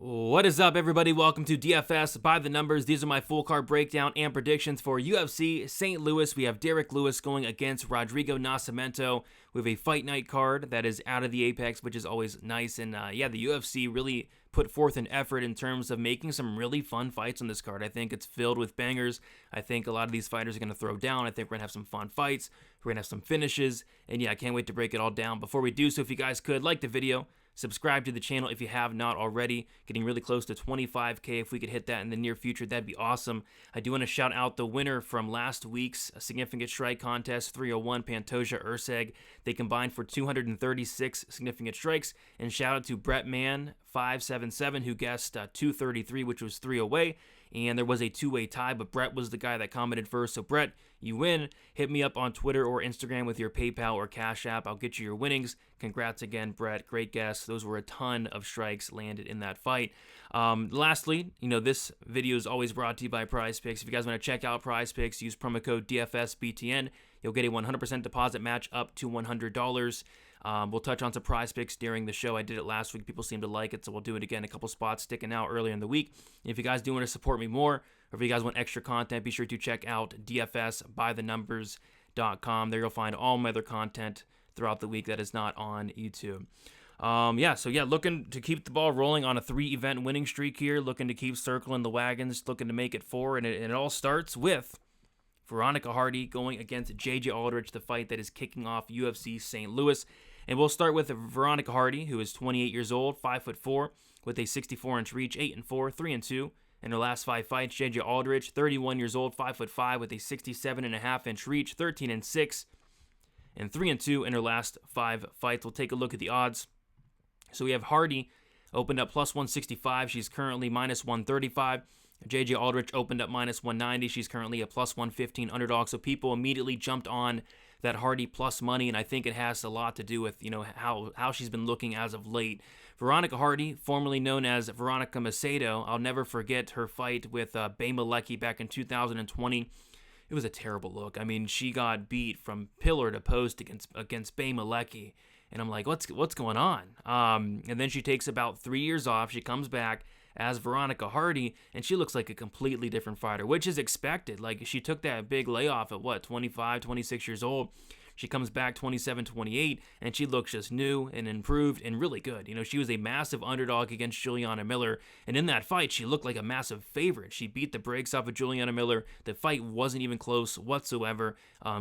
What is up, everybody? Welcome to DFS by the numbers. These are my full card breakdown and predictions for UFC St. Louis. We have Derrick Lewis going against Rodrigo Nascimento. We have a fight night card that is out of the Apex, which is always nice. And yeah, the UFC really put forth an effort in terms of making some really fun fights on this card. I think it's filled with bangers. I think a lot of these fighters are going to throw down. I think we're going to have some fun fights. We're going to have some finishes. And yeah, I can't wait to break it all down. Before we do so, if you guys could, like the video, subscribe to the channel if you have not already. Getting really close to 25K. If we could hit that in the near future, that'd be awesome. I do want to shout out the winner from last week's significant strike contest, 301 Pantoja Urseg. They combined for 236 significant strikes. And shout out to Brettman577 who guessed 233, which was 3 away. And there was a two-way tie, but Brett was the guy that commented first. So Brett, you win. Hit me up on Twitter or Instagram with your PayPal or Cash App. I'll get you your winnings. Congrats again, Brett. Great guess. Those were a ton of strikes landed in that fight. Lastly, this video is always brought to you by Prize Picks. If you guys want to check out Prize Picks, use promo code DFSBTN. You'll get a 100% deposit match up to $100. We'll touch on some Prize Picks during the show. I did it last week. People seem to like it, so we'll do it again. A couple spots sticking out earlier in the week. And if you guys do want to support me more, or if you guys want extra content, be sure to check out dfsbythenumbers.com. There you'll find all my other content throughout the week that is not on YouTube. Looking to keep the ball rolling on a 3-event winning streak here. Looking to keep circling the wagons. Looking to make it 4. And it all starts with Veronica Hardy going against J.J. Aldrich, the fight that is kicking off UFC St. Louis. And we'll start with Veronica Hardy, who is 28 years old, 5'4", with a 64-inch reach, 8-4, 3-2 in her last 5 fights. J.J. Aldrich, 31 years old, 5'5", with a 67.5-inch reach, 13-6, and 3-2 in her last 5 fights. We'll take a look at the odds. So we have Hardy opened up plus 165. She's currently minus 135. J.J. Aldrich opened up minus 190. She's currently a plus 115 underdog. So people immediately jumped on that Hardy plus money, and I think it has a lot to do with how she's been looking as of late. Veronica Hardy, formerly known as Veronica Macedo, I'll never forget her fight with Beimelecki back in 2020. It was a terrible look. I mean, she got beat from pillar to post against Beimelecki, and I'm like, what's going on? And then she takes about 3 years off. She comes back as Veronica Hardy, and she looks like a completely different fighter, which is expected. Like, she took that big layoff at 25, 26 years old. She comes back 27, 28, and she looks just new and improved and really good. She was a massive underdog against Juliana Miller, and in that fight, she looked like a massive favorite. She beat the brakes off of Juliana Miller. The fight wasn't even close whatsoever.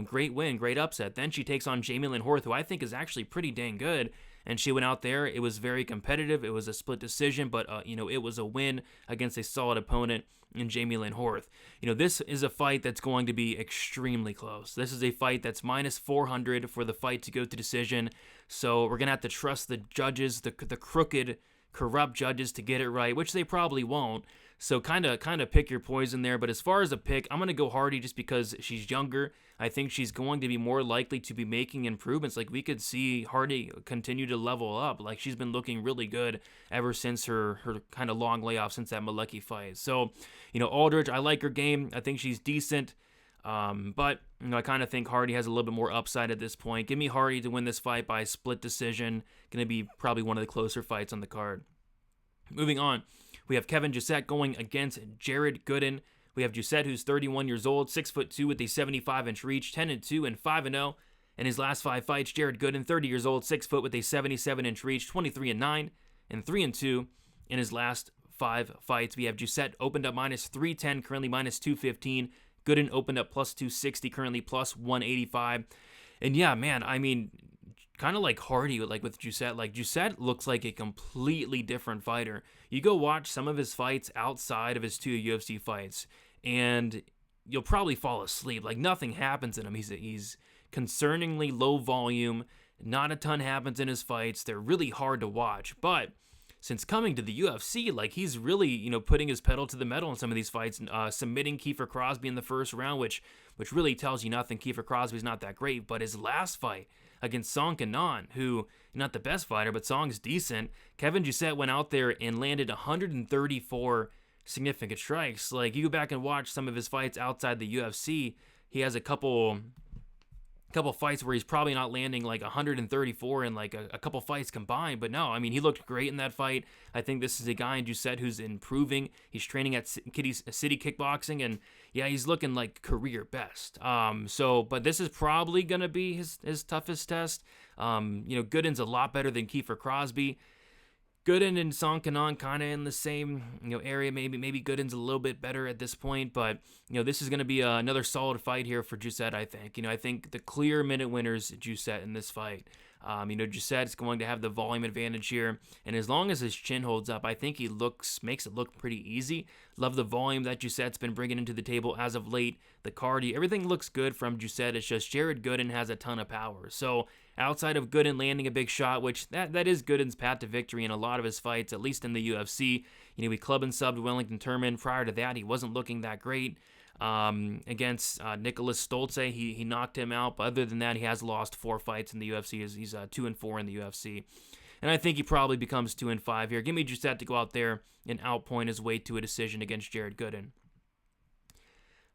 Great win, great upset. Then she takes on Jamie Lynn Horth, who I think is actually pretty dang good. And she went out there. It was very competitive. It was a split decision, but it was a win against a solid opponent in Jamie Lynn Horth. This is a fight that's going to be extremely close. This is a fight that's minus 400 for the fight to go to decision. So we're gonna have to trust the judges, the crooked, corrupt judges, to get it right, which they probably won't. So kind of pick your poison there. But as far as a pick, I'm going to go Hardy just because she's younger. I think she's going to be more likely to be making improvements. Like, we could see Hardy continue to level up. Like, she's been looking really good ever since her kind of long layoff since that Malecki fight. So, Aldrich, I like her game. I think she's decent. But I kind of think Hardy has a little bit more upside at this point. Give me Hardy to win this fight by split decision. Going to be probably one of the closer fights on the card. Moving on, we have Kevin Jousset going against Jared Gooden. We have Jousset, who's 31 years old, 6'2", with a 75-inch reach, 10-2 and 5-0 in his last 5 fights. Jared Gooden, 30 years old, 6 foot with a 77-inch reach, 23-9 and 3-2 in his last 5 fights. We have Jousset opened up minus 310, currently minus 215. Gooden opened up plus 260, currently plus 185. And yeah, man, I mean, kind of like Hardy, like with Jousset. Like, Jousset looks like a completely different fighter. You go watch some of his fights outside of his 2 UFC fights, and you'll probably fall asleep. Like, nothing happens in him. He's concerningly low volume. Not a ton happens in his fights. They're really hard to watch. But since coming to the UFC, like, he's really, putting his pedal to the metal in some of these fights, submitting Kiefer Crosby in the first round, which really tells you nothing. Kiefer Crosby's not that great, but his last fight against Song Kanan, who, not the best fighter, but Song's decent, Kevin Jousset went out there and landed 134 significant strikes. Like, you go back and watch some of his fights outside the UFC, he has a couple couple fights where he's probably not landing like 134 in like a couple fights combined. But no, I mean, he looked great in that fight. I think this is a guy in Jousset who's improving. He's training at City Kickboxing, and yeah, he's looking like career best. But this is probably going to be his toughest test. Gooden's a lot better than Kiefer Crosby. Gooden and Song Kanon kind of in the same area. Maybe Gooden's a little bit better at this point, but this is going to be another solid fight here for Jousset. I think I think the clear minute winners Jousset in this fight. Jousset is going to have the volume advantage here, and as long as his chin holds up, I think he makes it look pretty easy. Love the volume that Jousset's been bringing into the table as of late. The cardio, everything looks good from Jousset. It's just Jared Gooden has a ton of power. So outside of Gooden landing a big shot, which that is Gooden's path to victory in a lot of his fights, at least in the UFC. We club and subbed Wellington Turman. Prior to that, he wasn't looking that great. Against Nicholas Stolze, he knocked him out. But other than that, he has lost 4 fights in the UFC. He's 2-4 in the UFC. And I think he probably becomes 2-5 here. Give me Jousset to go out there and outpoint his way to a decision against Jared Gooden.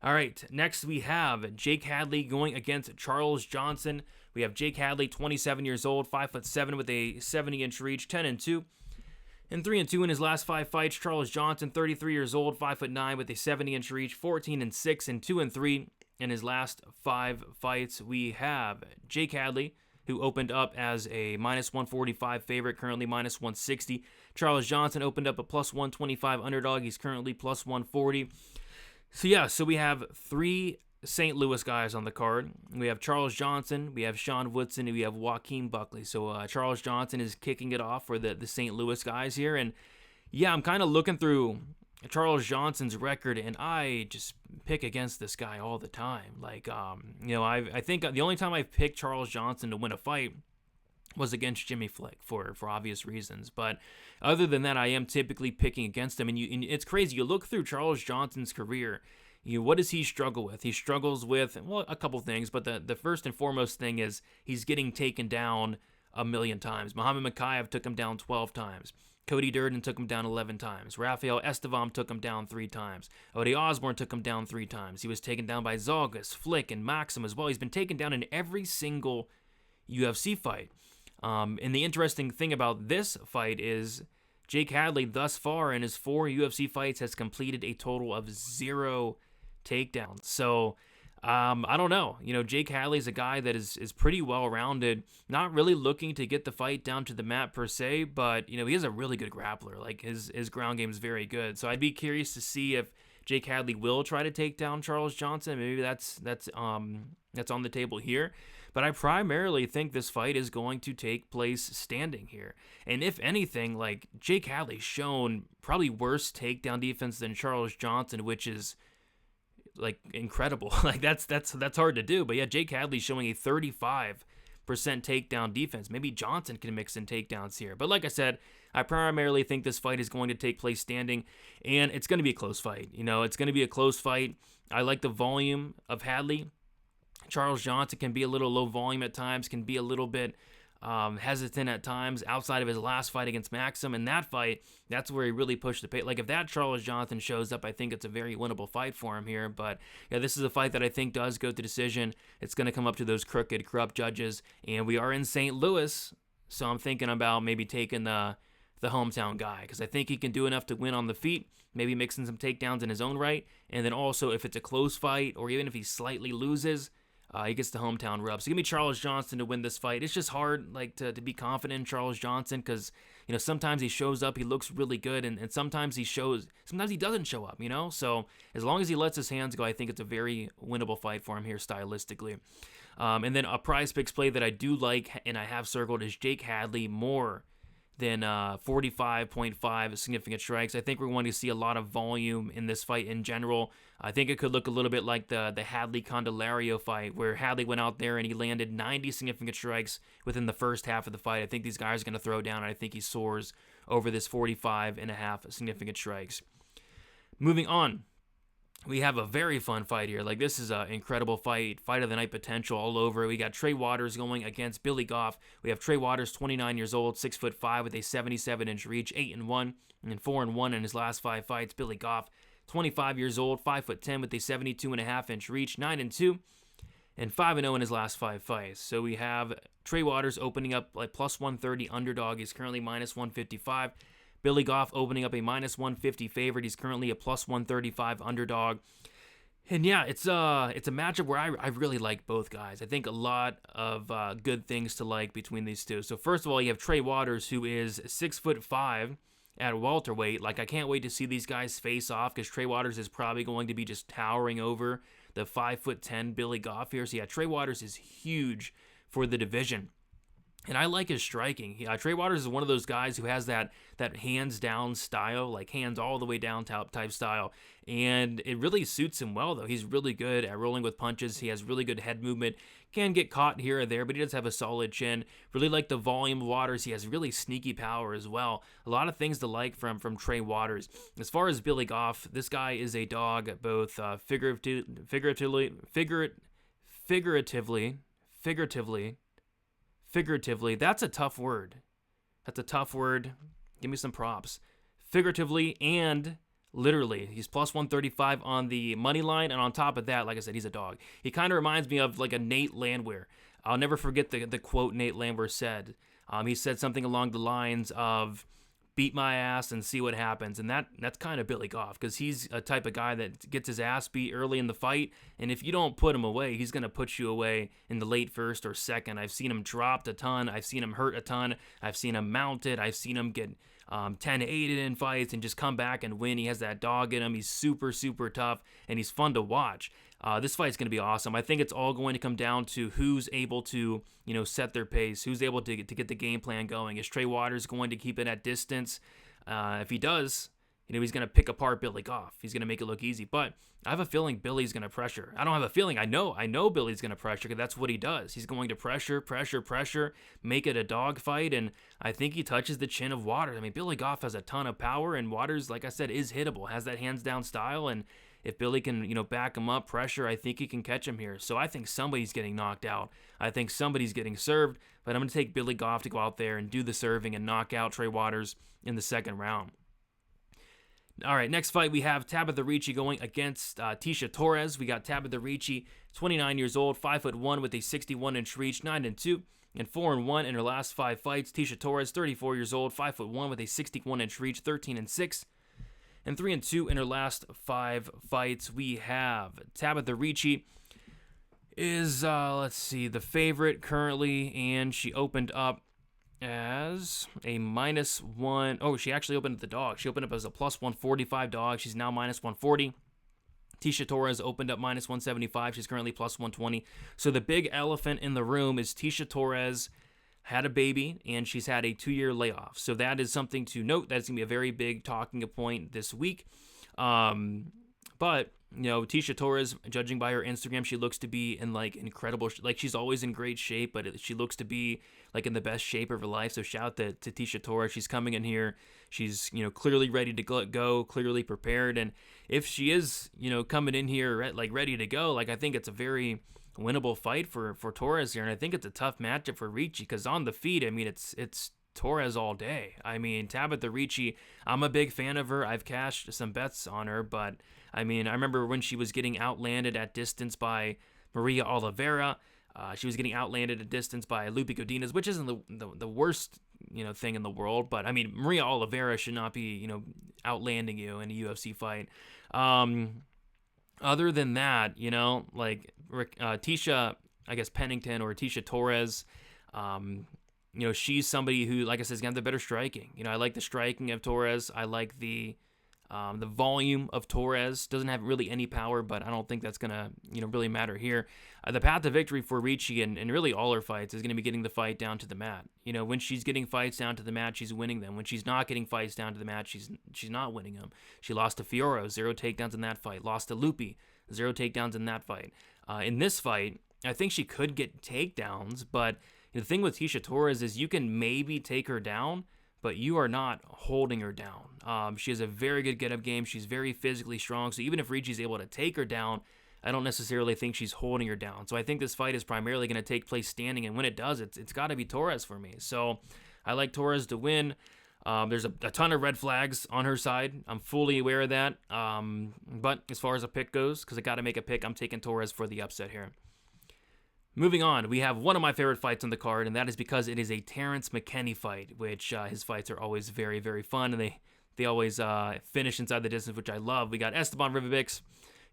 All right, next we have Jake Hadley going against Charles Johnson. We have Jake Hadley, 27 years old, 5'7" with a 70-inch reach, 10-2. And 3-2 in his last 5 fights. Charles Johnson, 33 years old, 5'9" with a 70-inch reach, 14-6 and 2-3 in his last 5 fights. We have Jake Hadley, who opened up as a -145 favorite, currently -160. Charles Johnson opened up a +125 underdog. He's currently +140. So we have 3 St. Louis guys on the card. We have Charles Johnson, we have Sean Woodson, and we have Joaquin Buckley. So Charles Johnson is kicking it off for the St. Louis guys here. And yeah, I'm kind of looking through Charles Johnson's record, and I just pick against this guy all the time. I think the only time I've picked Charles Johnson to win a fight was against Jimmy Flick for obvious reasons. But other than that, I am typically picking against him. And it's crazy. You look through Charles Johnson's career, what does he struggle with? He struggles with, a couple things, but the first and foremost thing is he's getting taken down a million times. Muhammad Mokaev took him down 12 times. Cody Durden took him down 11 times. Rafael Esteban took him down 3 times. Ode Osborne took him down 3 times. He was taken down by Zalgas, Flick, and Maxim as well. He's been taken down in every single UFC fight. And the interesting thing about this fight is Jake Hadley thus far in his 4 UFC fights has completed a total of 0 takedowns. So I don't know. Jake Hadley's a guy that is pretty well-rounded, not really looking to get the fight down to the mat per se, but he is a really good grappler. Like his ground game is very good. So I'd be curious to see if Jake Hadley will try to take down Charles Johnson. Maybe that's on the table here. But I primarily think this fight is going to take place standing here. And if anything, like Jake Hadley's shown probably worse takedown defense than Charles Johnson, which is like incredible. Like that's hard to do. But yeah, Jake Hadley's showing a 35% takedown defense. Maybe Johnson can mix in takedowns here. But like I said, I primarily think this fight is going to take place standing, and it's going to be a close fight. It's going to be a close fight. I like the volume of Hadley. Charles Johnson can be a little low volume at times, can be a little bit hesitant at times outside of his last fight against Maxim. And that fight, that's where he really pushed the pace. Like if that Charles Johnson shows up, I think it's a very winnable fight for him here. But yeah, this is a fight that I think does go to decision. It's going to come up to those crooked, corrupt judges. And we are in St. Louis, so I'm thinking about maybe taking the hometown guy, because I think he can do enough to win on the feet, maybe mixing some takedowns in his own right. And then also if it's a close fight, or even if he slightly loses, he gets the hometown rub. So give me Charles Johnson to win this fight. It's just hard to be confident in Charles Johnson because, sometimes he shows up, he looks really good, and sometimes he doesn't show up, So as long as he lets his hands go, I think it's a very winnable fight for him here stylistically. And then a prize picks play that I do like and I have circled is Jake Hadley more than 45.5 significant strikes. I think we're going to see a lot of volume in this fight in general. I think it could look a little bit like the Hadley-Candelario fight, where Hadley went out there and he landed 90 significant strikes within the first half of the fight. I think these guys are going to throw down, and I think he soars over this 45.5 significant strikes. Moving on, we have a very fun fight here. Like, this is an incredible fight of the night potential all over. We got Trey Waters going against Billy Goff. We have Trey Waters, 29 years old, 6'5", with a 77-inch reach, 8-1, and then 4-1 in his last 5 fights. Billy Goff, 25 years old, 5'10", with a 72.5-inch reach, 9-2. and 5-0 in his last 5 fights. So we have Trey Waters opening up like plus 130 underdog. He's currently minus 155. Billy Goff opening up a minus 150 favorite. He's currently a plus 135 underdog. And yeah, it's a matchup where I really like both guys. I think a lot of good things to like between these two. So first of all, you have Trey Waters, who is 6'5" at welterweight. Like, I can't wait to see these guys face off, because Trey Waters is probably going to be just towering over the 5'10" Billy Goff here. So yeah, Trey Waters is huge for the division. And I like his striking. Trey Waters is one of those guys who has that hands down style, like hands all the way down type style. And it really suits him well, though. He's really good at rolling with punches. He has really good head movement. Can get caught here or there, but he does have a solid chin. Really like the volume of Waters. He has really sneaky power as well. A lot of things to like from Trey Waters. As far as Billy Goff, this guy is a dog, both figuratively. That's a tough word. Give me some props. Figuratively and literally. He's plus 135 on the money line, and on top of that, like I said, he's a dog. He kind of reminds me of like a Nate Landwehr. I'll never forget the quote Nate Landwehr said. He said something along the lines of, beat my ass and see what happens. And that's kind of Billy Goff, because he's a type of guy that gets his ass beat early in the fight, and if you don't put him away, he's going to put you away in the late first or second. I've seen him dropped a ton. I've seen him hurt a ton. I've seen him mounted. I've seen him get 10-8 in fights and just come back and win. He has that dog in him. He's super, super tough, and he's fun to watch. This fight's going to be awesome. I think it's all going to come down to who's able to, set their pace, who's able to get the game plan going. Is Trey Waters going to keep it at distance? If he does, he's going to pick apart Billy Goff. He's going to make it look easy. But I have a feeling Billy's going to pressure. I don't have a feeling. I know Billy's going to pressure, because that's what he does. He's going to pressure, make it a dog fight, and I think he touches the chin of Waters. I mean, Billy Goff has a ton of power, and Waters, like I said, is hittable, has that hands-down style, and if Billy can, back him up, pressure, I think he can catch him here. So I think somebody's getting knocked out. I think somebody's getting served, but I'm going to take Billy Goff to go out there and do the serving and knock out Trey Waters in the second round. All right, next fight we have Tabatha Ricci going against Tecia Torres. We got Tabatha Ricci, 29 years old, 5'1" with a 61-inch reach, 9-2 and 4-1 in her last 5 fights. Tecia Torres, 34 years old, 5'1" with a 61-inch reach, 13-6 and 3-2 in her last 5 fights. We have Tabatha Ricci is, the favorite currently, and she opened up as a -1. Oh, she actually opened up the dog. She opened up as a plus 145 dog. She's now minus 140. Tecia Torres opened up minus 175. She's currently plus 120. So the big elephant in the room is Tecia Torres had a baby, and she's had a 2-year layoff. So that is something to note. That's going to be a very big talking point this week. But, Tecia Torres, judging by her Instagram, she looks to be in, incredible, she's always in great shape, but she looks to be, in the best shape of her life. So shout out to Tecia Torres. She's coming in here. She's, clearly ready to go, clearly prepared. And if she is, coming in here, ready to go, I think it's a very winnable fight for Torres here, and I think it's a tough matchup for Ricci, because on the feet, I mean, it's Torres all day. I mean, Tabatha Ricci, I'm a big fan of her. I've cashed some bets on her, but I mean, I remember when she was getting outlanded at distance by Maria Oliveira. She was getting outlanded at distance by Lupe Godinez, which isn't the worst thing in the world, but I mean, Maria Oliveira should not be outlanding you in a UFC fight. Other than that, Tecia, I guess Pennington or Tecia Torres, she's somebody who, like I said, is going to have the better striking. I like the striking of Torres. I like the volume of Torres. Doesn't have really any power, but I don't think that's going to, really matter here. The path to victory for Ricci and really all her fights is going to be getting the fight down to the mat. When she's getting fights down to the mat, she's winning them. When she's not getting fights down to the mat, she's not winning them. She lost to Fiora, 0 takedowns in that fight. Lost to Lupi, 0 takedowns in that fight. In this fight, I think she could get takedowns, but the thing with Tecia Torres is you can maybe take her down, but you are not holding her down. She has a very good get-up game. She's very physically strong, so even if Ricci's able to take her down, I don't necessarily think she's holding her down. So I think this fight is primarily going to take place standing, and when it does, it's got to be Torres for me. So I like Torres to win. There's a ton of red flags on her side. I'm fully aware of that. But as far as a pick goes, because I got to make a pick, I'm taking Torres for the upset here. Moving on, we have one of my favorite fights on the card, and that is because it is a Terrance McKinney fight, which his fights are always very, very fun, and they always finish inside the distance, which I love. We got Esteban Ribovics,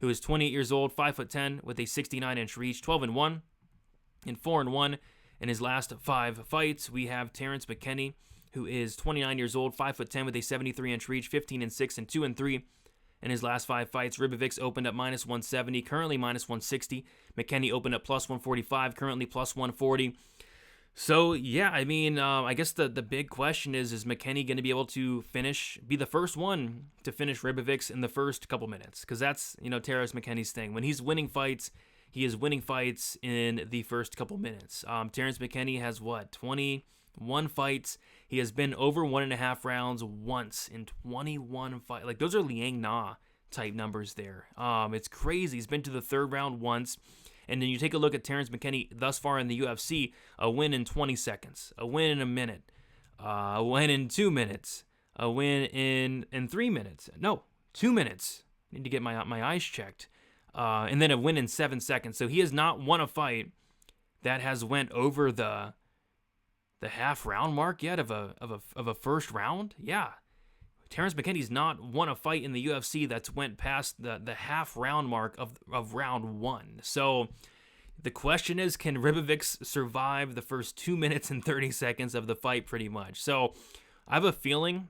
who is 28 years old, 5'10", with a 69-inch reach, 12-1, and 4-1 in his last 5 fights. We have Terrance McKinney, who is 29 years old, 5'10", with a 73-inch reach, 15-6, and 2-3 in his last 5 fights. Ribovics opened up -170, currently -160. McKinney opened up +145, currently +140. So, yeah, I mean, I guess the big question is McKinney going to be able to be the first one to finish Ribovics in the first couple minutes? Because that's, Terrance McKinney's thing. When he's winning fights, he is winning fights in the first couple minutes. Terrance McKinney has, 21 fights. He has been over 1.5 rounds once in 21 fights. Like, those are Liang Na type numbers there. It's crazy. He's been to the 3rd round once. And then you take a look at Terrance McKinney thus far in the UFC, a win in 20 seconds, a win in a minute, a win in 2 minutes, a win in 3 minutes. No, 2 minutes. I need to get my eyes checked. And then a win in 7 seconds. So he has not won a fight that has went over the half round mark yet of a first round. Yeah. Terrance McKinney's not won a fight in the UFC that's went past the half round mark of round 1. So the question is, can Ribovics survive the first 2 minutes and 30 seconds of the fight pretty much? So I have a feeling,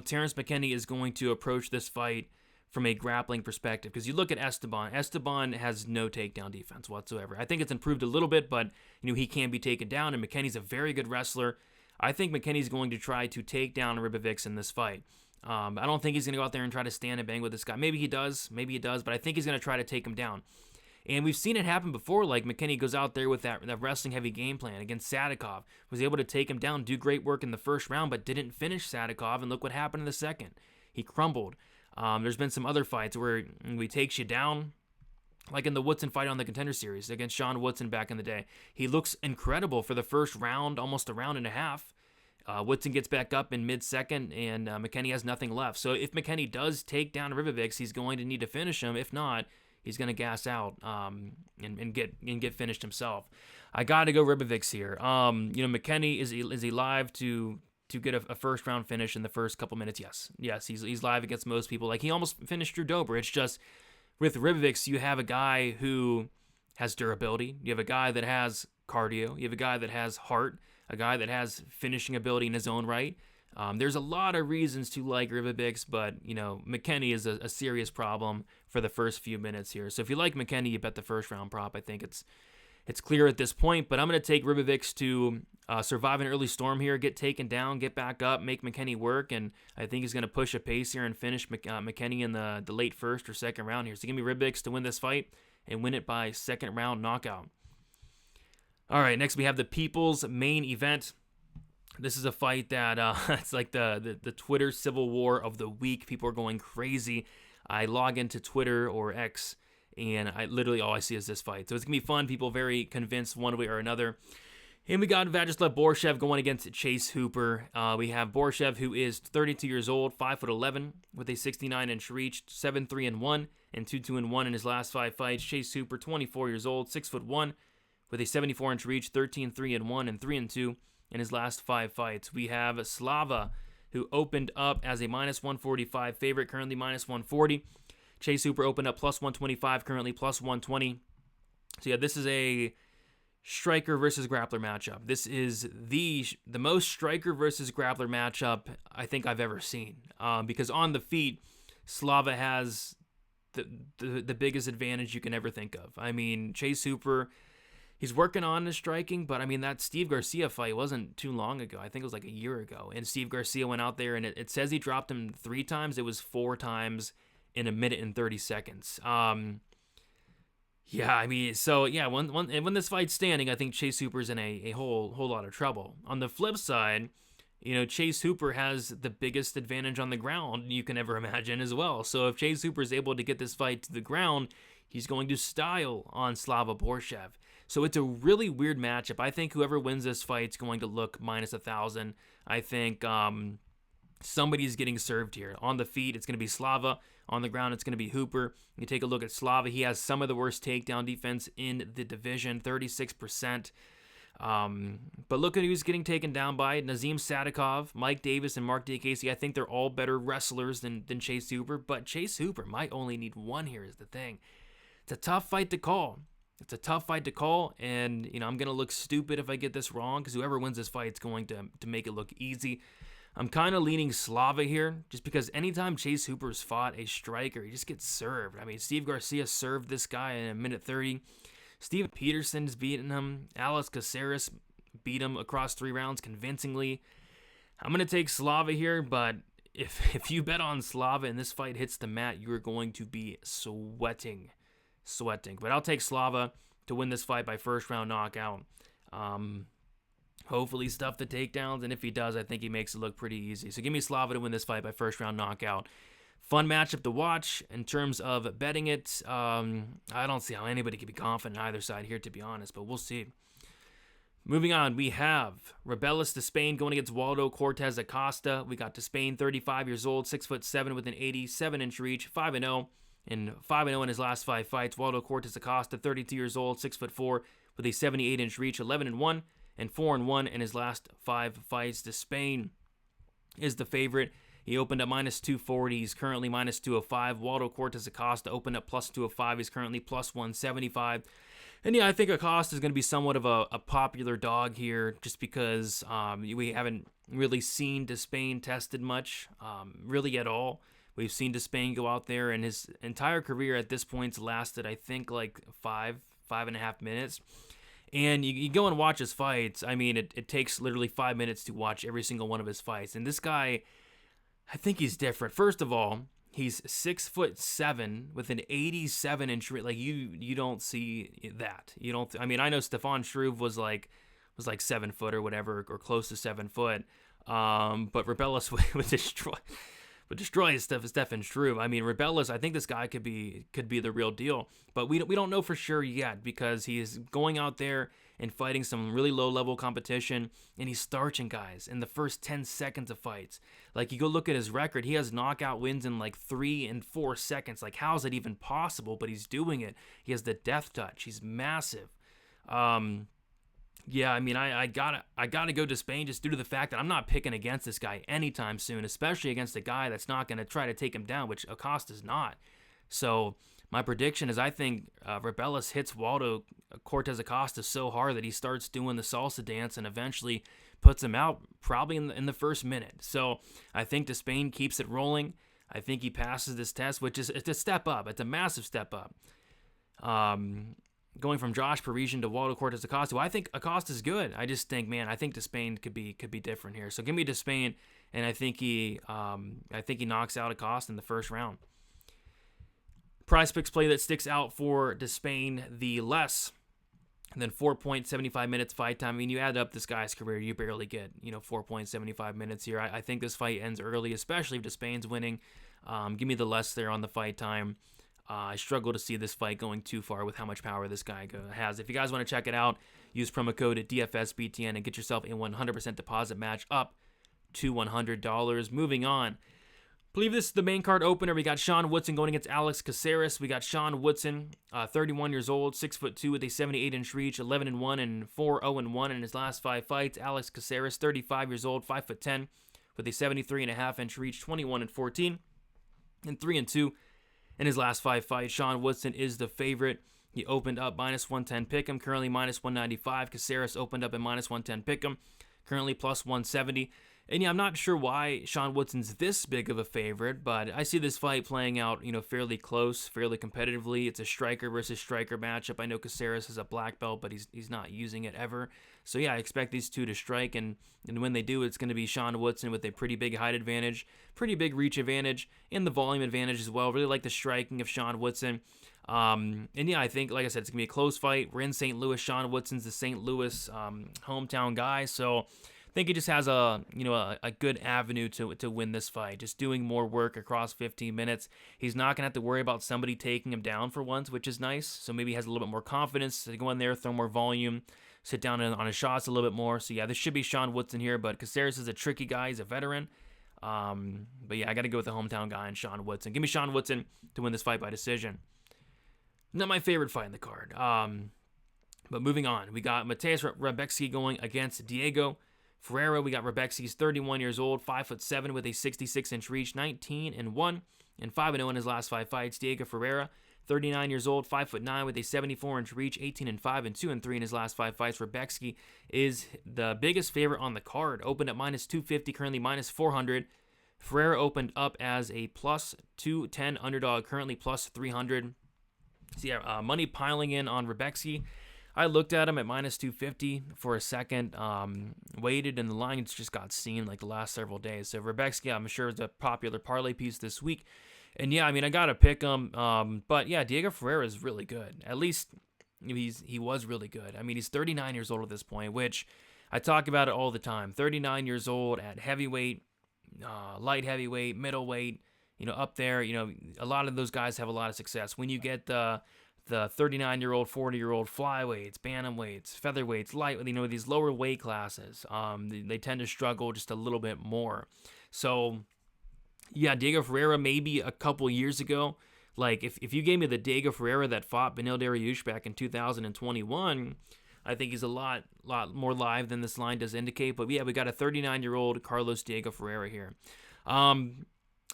Terrance McKinney is going to approach this fight from a grappling perspective, because you look at Esteban. Esteban has no takedown defense whatsoever. I think it's improved a little bit, but he can be taken down, and McKinney's a very good wrestler. I think McKinney's going to try to take down Ribovics in this fight. I don't think he's going to go out there and try to stand and bang with this guy. Maybe he does, but I think he's going to try to take him down. And we've seen it happen before, like McKinney goes out there with that wrestling-heavy game plan against Sadikov, was able to take him down, do great work in the first round, but didn't finish Sadikov, and look what happened in the second. He crumbled. There's been some other fights where he takes you down, like in the Woodson fight on the Contender Series against Sean Woodson back in the day. He looks incredible for the first round, almost a round and a half. Woodson gets back up in mid-second, and McKinney has nothing left. So if McKinney does take down Ribovics, he's going to need to finish him. If not, he's going to gas out and get finished himself. I got to go Ribovics here. McKinney is he live to get a first round finish in the first couple minutes? Yes, he's live against most people. Like, he almost finished Drew Dober. It's just with Ribovics, you have a guy who has durability. You have a guy that has cardio. You have a guy that has heart. A guy that has finishing ability in his own right. There's a lot of reasons to like Ribovics, but McKinney is a serious problem for the first few minutes here. So if you like McKinney, you bet the first round prop. I think it's clear at this point, but I'm going to take Ribovics to survive an early storm here, get taken down, get back up, make McKinney work, and I think he's going to push a pace here and finish McKinney in the late first or second round here. So give me Ribovics to win this fight and win it by second round knockout. All right, next we have the People's Main Event. This is a fight that it's like the Twitter civil war of the week. People are going crazy. I log into Twitter or X, and literally all I see is this fight. So it's going to be fun. People very convinced one way or another. And we got Viacheslav Borshchev going against Chase Hooper. We have Borshchev, who is 32 years old, 5'11", with a 69-inch reach, 7-3-1, and 2-2-1 in his last 5 fights. Chase Hooper, 24 years old, 6'1", with a 74-inch reach, 13-3-1, and 3-2 in his last 5 fights. We have Slava, who opened up as a -145 favorite, currently -140. Chase Hooper opened up +125, currently +120. So yeah, this is a striker versus grappler matchup. This is the most striker versus grappler matchup I think I've ever seen. Because on the feet, Slava has the biggest advantage you can ever think of. I mean, Chase Hooper, he's working on his striking, but I mean, that Steve Garcia fight wasn't too long ago. I think it was like a year ago. And Steve Garcia went out there, and it says he dropped him 3 times. It was 4 times in a minute and 30 seconds. Yeah, I mean, so yeah, when this fight's standing, I think Chase Hooper's in a whole lot of trouble. On the flip side, Chase Hooper has the biggest advantage on the ground you can ever imagine as well. So if Chase Hooper is able to get this fight to the ground, he's going to style on Slava Borshchev. So it's a really weird matchup. I think whoever wins this fight is going to look -1,000. I think somebody's getting served here. On the feet, it's going to be Slava. On the ground, it's going to be Hooper. You take a look at Slava. He has some of the worst takedown defense in the division, 36%. But look at who's getting taken down by: Nazim Sadikov, Mike Davis, and Mark Diakese. I think they're all better wrestlers than Chase Hooper, but Chase Hooper might only need one here is the thing. It's a tough fight to call. And, I'm going to look stupid if I get this wrong, because whoever wins this fight is going to make it look easy. I'm kind of leaning Slava here, just because anytime Chase Hooper's fought a striker, he just gets served. I mean, Steve Garcia served this guy in a minute 30. Steven Peterson's beaten him. Alex Caceres beat him across 3 rounds convincingly. I'm going to take Slava here, but if you bet on Slava and this fight hits the mat, you're going to be sweating. But I'll take Slava to win this fight by first round knockout. Hopefully stuff the takedowns, and if he does, I think he makes it look pretty easy. So give me Slava to win this fight by first round knockout. Fun matchup to watch in terms of betting it. I don't see how anybody can be confident on either side here, to be honest, but we'll see. Moving on, we have Robelis Despaigne going against Waldo Cortes-Acosta. We got Despaigne, 35 years old, 6'7", with an 87-inch reach, 5-0, and 5-0 in his last 5 fights. Waldo Cortes-Acosta, 32 years old, 6'4", with a 78-inch reach, 11-1, and 4-1 in his last 5 fights. Despaigne is the favorite. He opened up minus 240. He's currently minus 205. Waldo Cortes-Acosta opened up plus 205. He's currently plus 175. And yeah, I think Acosta is going to be somewhat of a popular dog here, just because we haven't really seen Despaigne tested much, really at all. We've seen Despaigne go out there, and his entire career at this point's lasted, I think, like 5.5 minutes. And you go and watch his fights. I mean, it takes literally 5 minutes to watch every single one of his fights. And this guy, I think he's different. First of all, he's 6'7" with an 87-inch reach. Like you don't see that. You don't. I mean, I know Stefan Struve was like 7 foot or whatever, or close to 7 foot. But Robelis would destroy Stefan Struve. I mean, Robelis, I think this guy could be the real deal, but we don't know for sure yet, because he is going out there and fighting some really low-level competition, and he's starching guys in the first 10 seconds of fights. Like, you go look at his record, he has knockout wins in like 3 and 4 seconds. Like, how is it even possible? But he's doing it. He has the death touch. He's massive. Yeah, I mean, I gotta go Despaigne, just due to the fact that I'm not picking against this guy anytime soon, especially against a guy that's not going to try to take him down, which Acosta's not. So my prediction is I think Robelis hits Waldo Cortes-Acosta so hard that he starts doing the salsa dance and eventually puts him out probably in the first minute. So I think Despaigne keeps it rolling. I think he passes this test, which is it's a step up. It's a massive step up. Going from Josh Parisian to Waldo Cortes-Acosta, well, I think Acosta's good. I just think, man, I think Despaigne could be different here. So give me Despaigne, and I think he knocks out Acosta in the first round. Prize Picks play that sticks out for Despaigne the less than 4.75 minutes fight time. I mean, you add up this guy's career, you barely get 4.75 minutes here. I think this fight ends early, especially if Despaign's winning. Give me the less there on the fight time. I struggle to see this fight going too far with how much power this guy has. If you guys want to check it out, use promo code DFSBTN and get yourself a 100% deposit match up to $100. Moving on. I believe this is the main card opener. We got Sean Woodson going against Alex Caceres. We got Sean Woodson, 31 years old, 6'2" with a 78-inch reach, 11-1 and 4-0-1 in his last 5 fights. Alex Caceres, 35 years old, 5'10", with a 73.5-inch reach, 21-14 and 3-2. In his last 5 fights, Sean Woodson is the favorite. He opened up minus 110 pick'em, currently minus 195. Caceres opened up at minus 110 pick'em, currently plus 170. And yeah, I'm not sure why Sean Woodson's this big of a favorite, but I see this fight playing out, fairly close, fairly competitively. It's a striker versus striker matchup. I know Caceres has a black belt, but he's not using it ever. So yeah, I expect these two to strike, and when they do, it's going to be Sean Woodson with a pretty big height advantage, pretty big reach advantage, and the volume advantage as well. Really like the striking of Sean Woodson. And yeah, I think, like I said, it's going to be a close fight. We're in St. Louis. Sean Woodson's the St. Louis hometown guy, so I think he just has a good avenue to win this fight. Just doing more work across 15 minutes. He's not going to have to worry about somebody taking him down for once, which is nice. So maybe he has a little bit more confidence to go in there, throw more volume, sit down on his shots a little bit more. So yeah, this should be Sean Woodson here, but Caceres is a tricky guy. He's a veteran. But yeah, I got to go with the hometown guy and Sean Woodson. Give me Sean Woodson to win this fight by decision. Not my favorite fight in the card. But moving on, we got Mateusz Rebecki going against Diego Ferreira. We got Rebecki's 31 years old, 5'7" with a 66-inch reach, 19-1 and 5-0 in his last 5 fights. Diego Ferreira, 39 years old, 5'9" with a 74-inch reach, 18-5 and 2-3 in his last 5 fights. Rebecki is the biggest favorite on the card. Opened at -250, currently -400. Ferreira opened up as a +210 underdog, currently +300. So yeah, money piling in on Rebecki. I looked at him at -250 for a second, waited, and the lines just got seen like the last several days. So Rebecki, I'm sure, is a popular parlay piece this week. And yeah, I mean, I got to pick him. But yeah, Diego Ferreira is really good. At least he was really good. I mean, he's 39 years old at this point, which I talk about it all the time. 39 years old at heavyweight, light heavyweight, middleweight, up there. A lot of those guys have a lot of success. When you get the 39-year-old, 40-year-old flyweights, bantamweights, featherweights, light, these lower weight classes, they tend to struggle just a little bit more. So, yeah, Diego Ferreira, maybe a couple years ago, like if you gave me the Diego Ferreira that fought Beneil Dariush back in 2021, I think he's a lot more live than this line does indicate. But yeah, we got a 39-year-old Carlos Diego Ferreira here.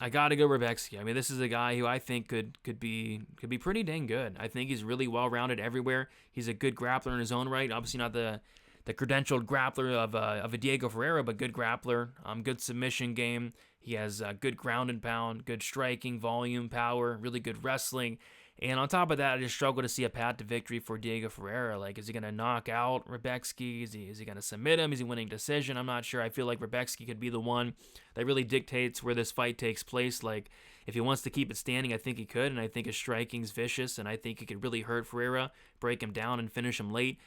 I gotta go Rebecki. I mean, this is a guy who I think could be pretty dang good. I think he's really well-rounded everywhere. He's a good grappler in his own right. Obviously not the credentialed grappler of a Diego Ferreira, but good grappler. Good submission game. He has good ground and pound, good striking, volume, power, really good wrestling. And on top of that, I just struggle to see a path to victory for Diego Ferreira. Like, is he going to knock out Rebecki? Is he going to submit him? Is he winning decision? I'm not sure. I feel like Rebecki could be the one that really dictates where this fight takes place. Like, if he wants to keep it standing, I think he could, and I think his striking's vicious, and I think he could really hurt Ferreira, break him down, and finish him late.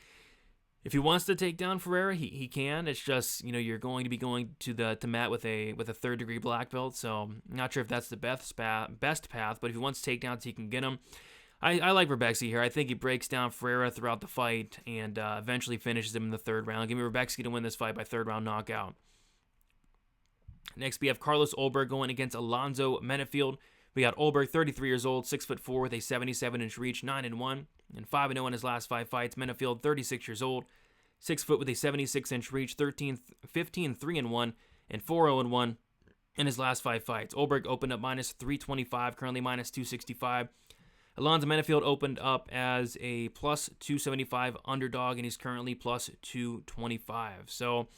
If he wants to take down Ferreira, he can. It's just, you're going to be going to Matt with a third-degree black belt, so I'm not sure if that's the best path, but if he wants takedowns, he can get them. I like Rebecki here. I think he breaks down Ferreira throughout the fight and eventually finishes him in the third round. Give me Rebecki to win this fight by third-round knockout. Next, we have Carlos Ulberg going against Alonzo Menifield. We got Ulberg, 33 years old, 6'4" with a 77-inch reach, 9-1 and 5-0 in his last 5 fights. Menifield, 36 years old, 6 foot with a 76-inch reach, 15-3-1 and 4-0-1 in his last 5 fights. Ulberg opened up -325, currently -265. Alonzo Menifield opened up as a +275 underdog, and he's currently +225. So,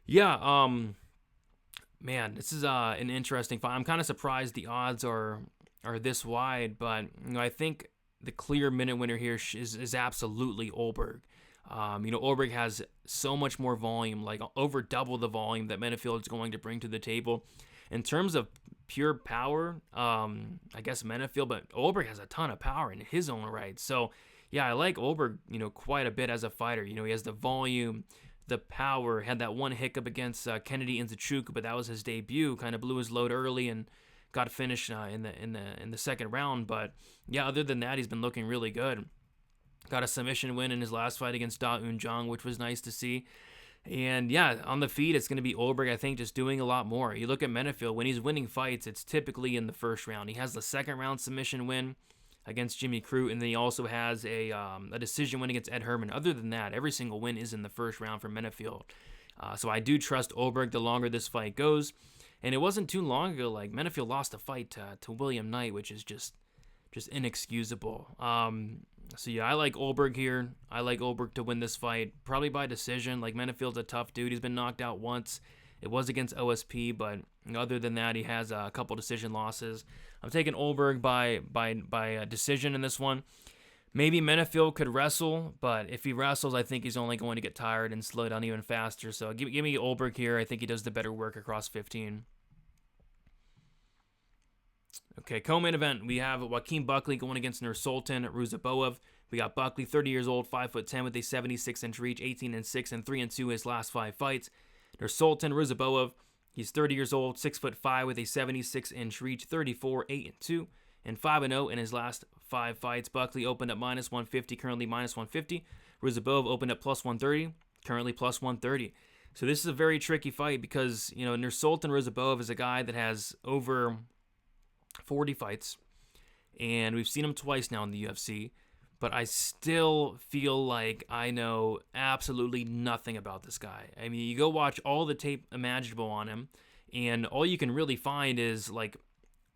yeah, man, this is an interesting fight. I'm kind of surprised the odds are this wide, but I think the clear minute winner here is absolutely Ulberg. Ulberg has so much more volume, like over double the volume that Menifield is going to bring to the table. In terms of pure power, I guess Menifield, but Ulberg has a ton of power in his own right. So, yeah, I like Ulberg, quite a bit as a fighter. He has the volume, the power, had that one hiccup against Kennedy Nzechukwu, but that was his debut, kind of blew his load early and got finished in the second round. But yeah, other than that, he's been looking really good. Got a submission win in his last fight against Da Un Jung, which was nice to see. And yeah, on the feet, it's going to be Ulberg, I think, just doing a lot more. You look at Menifield, when he's winning fights, it's typically in the first round. He has the second round submission win against Jimmy Crute, and then he also has a decision win against Ed Herman. Other than that, every single win is in the first round for Menifield. So I do trust Ulberg the longer this fight goes. And it wasn't too long ago, like, Menifield lost a fight to William Knight, which is just inexcusable. So yeah, I like Ulberg here. I like Ulberg to win this fight, probably by decision. Like, Menifield's a tough dude. He's been knocked out once. It was against OSP, but other than that, he has a couple decision losses. I'm taking Ulberg by a decision in this one. Maybe Menifield could wrestle, but if he wrestles, I think he's only going to get tired and slow down even faster. So give me Ulberg here. I think he does the better work across 15. Okay, co-main event, we have Joaquin Buckley going against Nursultan Ruziboev. We got Buckley, 30 years old, 5'10" with a 76-inch reach, 18-6 and 3-2 his last 5 fights. Nursultan Ruziboev, he's 30 years old, 6'5" with a 76-inch reach, 34-8-2 and 5-0 in his last 5 fights. Buckley opened up -150, currently -150. Ruziboev opened up +130, currently +130. So this is a very tricky fight because, Nursultan Rizabov is a guy that has over 40 fights, and we've seen him twice now in the UFC, but I still feel like I know absolutely nothing about this guy. I mean, you go watch all the tape imaginable on him, and all you can really find is like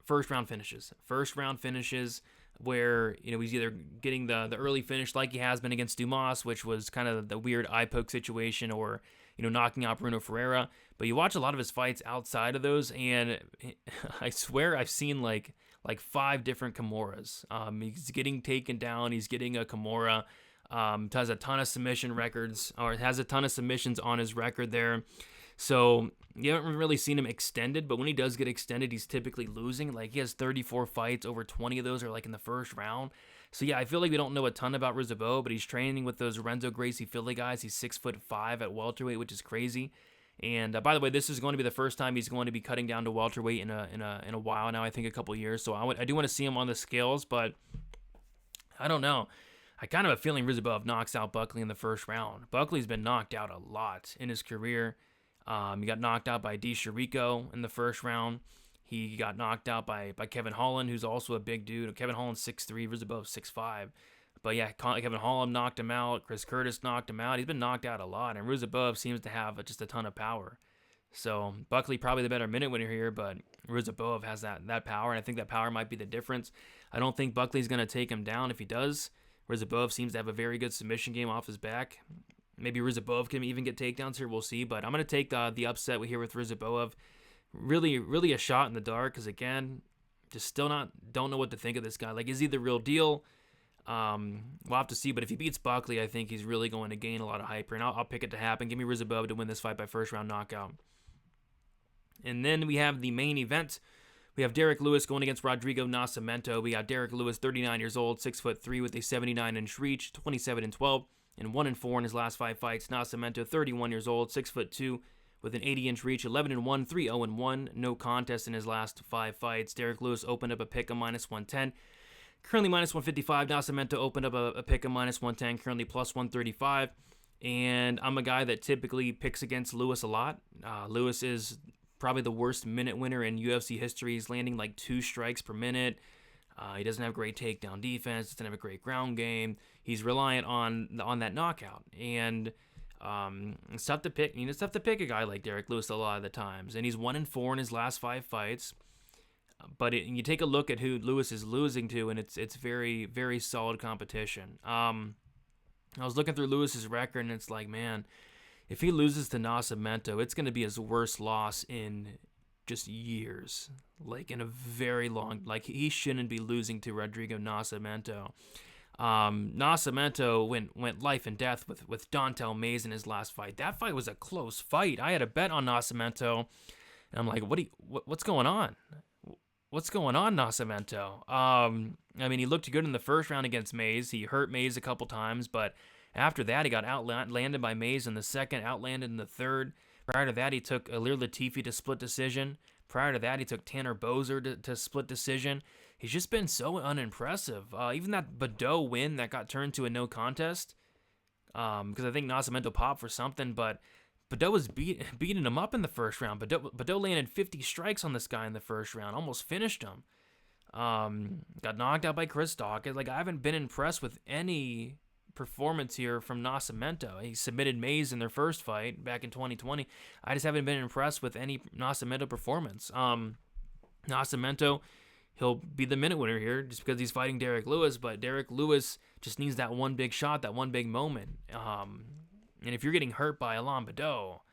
first round finishes where, he's either getting the early finish like he has been against Dumas, which was kind of the weird eye poke situation, or, knocking out Bruno Ferreira. But you watch a lot of his fights outside of those, and I swear I've seen like 5 different Kimuras. He's getting taken down. He's getting a Kimura. Has a ton of submission records, or has a ton of submissions on his record there. So you haven't really seen him extended, but when he does get extended, he's typically losing. Like, he has 34 fights, over 20 of those are like in the first round. So yeah, I feel like we don't know a ton about Rizabov, but he's training with those Renzo Gracie Philly guys. He's 6'5" at welterweight, which is crazy. And by the way, this is going to be the first time he's going to be cutting down to welterweight in a while now. I think a couple years. So I do want to see him on the scales, but I don't know. I kind of have a feeling Rizabov knocks out Buckley in the first round. Buckley's been knocked out a lot in his career. He got knocked out by Di Chirico in the first round. He got knocked out by Kevin Holland, who's also a big dude. Kevin Holland's 6'3", Rizabov 6'5". But yeah, Kevin Holland knocked him out. Chris Curtis knocked him out. He's been knocked out a lot, and Rizabov seems to have just a ton of power. So Buckley probably the better minute winner here, but Rizabov has that power, and I think that power might be the difference. I don't think Buckley's going to take him down. If he does, Rizabov seems to have a very good submission game off his back. Maybe Rizabov can even get takedowns here. We'll see. But I'm going to take the upset here with Rizabov. Really, really a shot in the dark because, again, just still don't know what to think of this guy. Like, is he the real deal? We'll have to see. But if he beats Buckley, I think he's really going to gain a lot of hype here. And I'll pick it to happen. Give me Rizabov to win this fight by first-round knockout. And then we have the main event. We have Derrick Lewis going against Rodrigo Nascimento. We got Derrick Lewis, 39 years old, 6'3", with a 79-inch reach, 27-12. And 1-4 in his last 5 fights. Nascimento, 31 years old, 6'2", with an 80-inch reach, 11-1, 3-0-1, no contest in his last 5 fights. Derrick Lewis opened up a pick of -110, currently -155. Nascimento opened up a pick of -110, currently +135. And I'm a guy that typically picks against Lewis a lot. Lewis is probably the worst minute winner in UFC history. He's landing like 2 strikes per minute. He doesn't have great takedown defense. Doesn't have a great ground game. He's reliant on that knockout, and it's tough to pick. It's tough to pick a guy like Derrick Lewis a lot of the times. And he's 1-4 in his last 5 fights. But you take a look at who Lewis is losing to, and it's very, very solid competition. I was looking through Lewis's record, and it's like, man, if he loses to Nascimento, it's going to be his worst loss in just years, like in a very long, like he shouldn't be losing to Rodrigo Nascimento. Nascimento went life and death with Dontel Mays in his last fight. That fight was a close fight. I had a bet on Nascimento, and I'm like, what's going on? What's going on, Nascimento? I mean, he looked good in the first round against Mays. He hurt Mays a couple times, but after that, he got outlanded by Mays in the second, outlanded in the third. Prior to that, he took Ilir Latifi to split decision. Prior to that, he took Tanner Boser to split decision. He's just been so unimpressive. Even that Bordeaux win that got turned to a no contest, because I think Nascimento popped for something, but Bordeaux was beating him up in the first round. Bordeaux landed 50 strikes on this guy in the first round, almost finished him. Got knocked out by Chris Dawkins. Like, I haven't been impressed with any performance here from Nascimento. He submitted Mays in their first fight back in 2020. I just haven't been impressed with any Nascimento performance. Nascimento, he'll be the minute winner here just because he's fighting Derrick Lewis, but Derrick Lewis just needs that one big shot, that one big moment. And if you're getting hurt by Alain Bordeaux,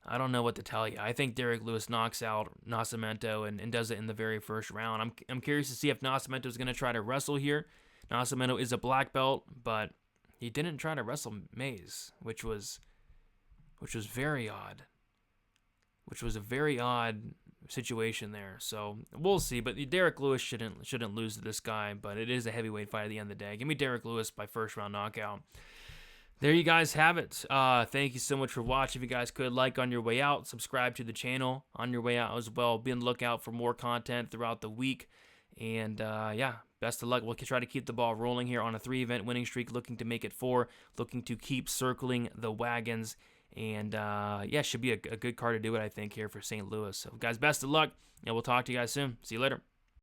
I don't know what to tell you. I think Derrick Lewis knocks out Nascimento and does it in the very first round. I'm curious to see if Nascimento is going to try to wrestle here. Nascimento is a black belt, but he didn't try to wrestle Mays, which was very odd. Which was a very odd situation there. So we'll see. But Derrick Lewis shouldn't lose to this guy. But it is a heavyweight fight at the end of the day. Give me Derrick Lewis by first round knockout. There you guys have it. Thank you so much for watching. If you guys could, like on your way out, subscribe to the channel on your way out as well. Be on the lookout for more content throughout the week. And yeah, best of luck. We'll try to keep the ball rolling here on a 3-event winning streak, looking to make it 4, looking to keep circling the wagons. And yeah, should be a good card to do it, I think, here for St. Louis. So guys, best of luck, and we'll talk to you guys soon. See you later.